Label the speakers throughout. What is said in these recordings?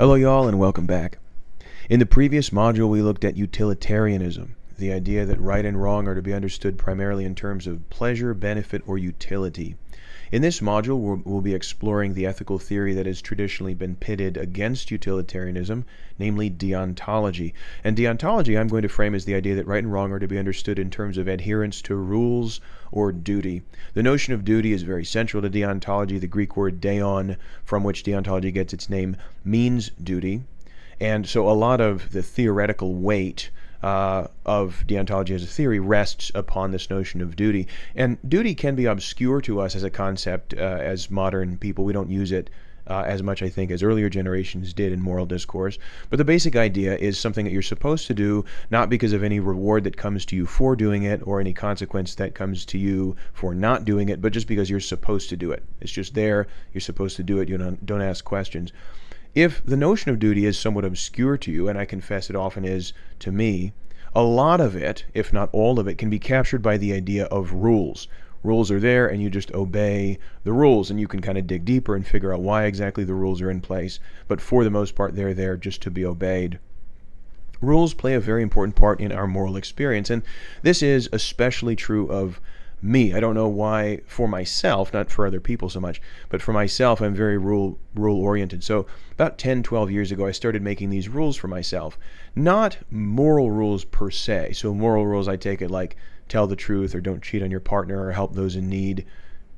Speaker 1: Hello y'all and welcome back. In the previous module we looked at utilitarianism, the idea that right and wrong are to be understood primarily in terms of pleasure, benefit, or utility. In this module we'll be exploring the ethical theory that has traditionally been pitted against utilitarianism, namely deontology. And deontology I'm going to frame as the idea that right and wrong are to be understood in terms of adherence to rules or duty. The notion of duty is very central to deontology. The Greek word deon, from which deontology gets its name, means duty. And so a lot of the theoretical weight of deontology as a theory rests upon this notion of duty. And duty can be obscure to us as a concept as modern people. We don't use it as much, I think, as earlier generations did in moral discourse. But the basic idea is something that you're supposed to do, not because of any reward that comes to you for doing it or any consequence that comes to you for not doing it, but just because you're supposed to do it. It's just there. You're supposed to do it. You don't ask questions. If the notion of duty is somewhat obscure to you, and I confess it often is to me, a lot of it, if not all of it, can be captured by the idea of rules. Rules are there and you just obey the rules, and you can kind of dig deeper and figure out why exactly the rules are in place. But for the most part, they're there just to be obeyed. Rules play a very important part in our moral experience, and this is especially true of me. I don't know why for myself, not for other people so much, but for myself, I'm very rule oriented. So about 10, 12 years ago, I started making these rules for myself. Not moral rules per se. So moral rules, I take it like tell the truth or don't cheat on your partner or help those in need.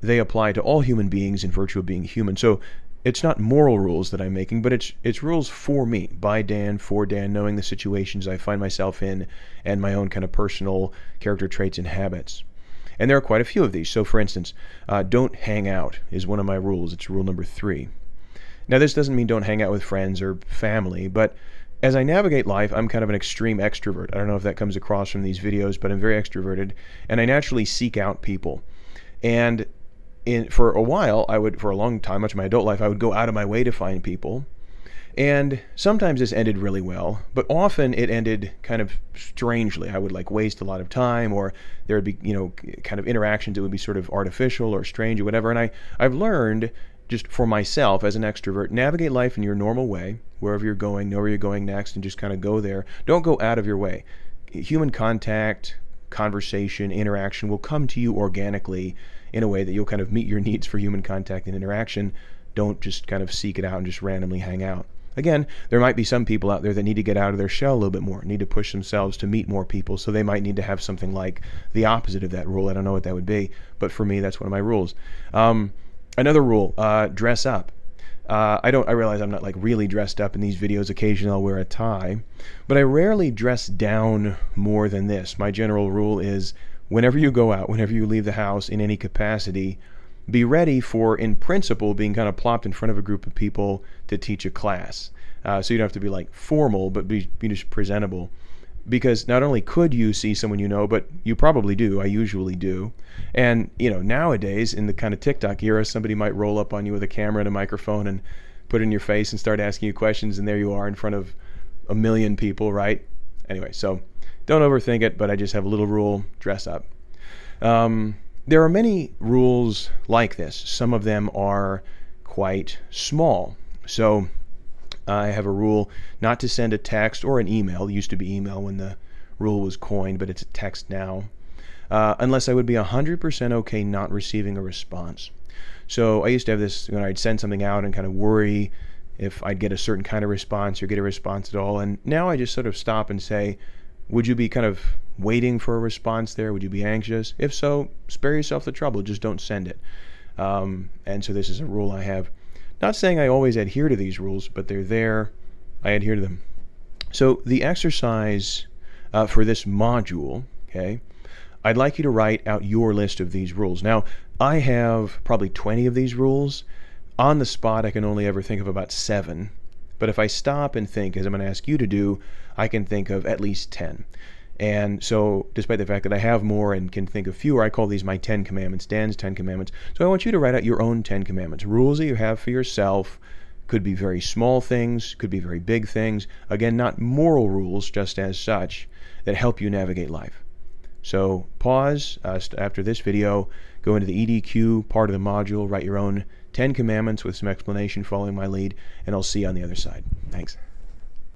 Speaker 1: They apply to all human beings in virtue of being human. So it's not moral rules that I'm making, but it's rules for me, by Dan, for Dan, knowing the situations I find myself in and my own kind of personal character traits and habits. And there are quite a few of these. So for instance, don't hang out is one of my rules. It's rule number 3. Now this doesn't mean don't hang out with friends or family, but as I navigate life, I'm kind of an extreme extrovert. I don't know if that comes across from these videos, but I'm very extroverted, and I naturally seek out people. And for a while, for a long time, much of my adult life, I would go out of my way to find people. And sometimes this ended really well, but often it ended kind of strangely. I would waste a lot of time, or there would be, kind of interactions that would be sort of artificial or strange or whatever. And I've learned just for myself as an extrovert, navigate life in your normal way, wherever you're going, know where you're going next, and just kind of go there. Don't go out of your way. Human contact, conversation, interaction will come to you organically in a way that you'll kind of meet your needs for human contact and interaction. Don't just kind of seek it out and just randomly hang out. Again, there might be some people out there that need to get out of their shell a little bit more, need to push themselves to meet more people, so they might need to have something like the opposite of that rule. I don't know what that would be, but for me, that's one of my rules. Another rule, dress up. I realize I'm not really dressed up in these videos. Occasionally I'll wear a tie, but I rarely dress down more than this. My general rule is whenever you go out, whenever you leave the house in any capacity, be ready for, in principle, being kind of plopped in front of a group of people to teach a class. So you don't have to be formal, but be just presentable. Because not only could you see someone you know, but you probably do. I usually do. And, nowadays, in the kind of TikTok era, somebody might roll up on you with a camera and a microphone and put it in your face and start asking you questions, and there you are in front of a million people, right? Anyway, so don't overthink it, but I just have a little rule, dress up. There are many rules like this. Some of them are quite small. So I have a rule not to send a text or an email. It used to be email when the rule was coined, but it's a text now, unless I would be 100% okay not receiving a response. So I used to have this, I'd send something out and kind of worry if I'd get a certain kind of response or get a response at all. And now I just sort of stop and say, would you be kind of waiting for a response there? Would you be anxious? If so, spare yourself the trouble. Just don't send it. And so this is a rule I have. Not saying I always adhere to these rules, but they're there. I adhere to them. So the exercise for this module, okay, I'd like you to write out your list of these rules. Now, I have probably 20 of these rules. On the spot, I can only ever think of about 7. But if I stop and think, as I'm going to ask you to do, I can think of at least 10. And so, despite the fact that I have more and can think of fewer, I call these my 10 commandments, Dan's 10 commandments. So I want you to write out your own 10 commandments. Rules that you have for yourself. Could be very small things, could be very big things. Again, not moral rules just as such that help you navigate life. So pause after this video, go into the EDQ part of the module, write your own 10 commandments with some explanation following my lead, and I'll see you on the other side. Thanks.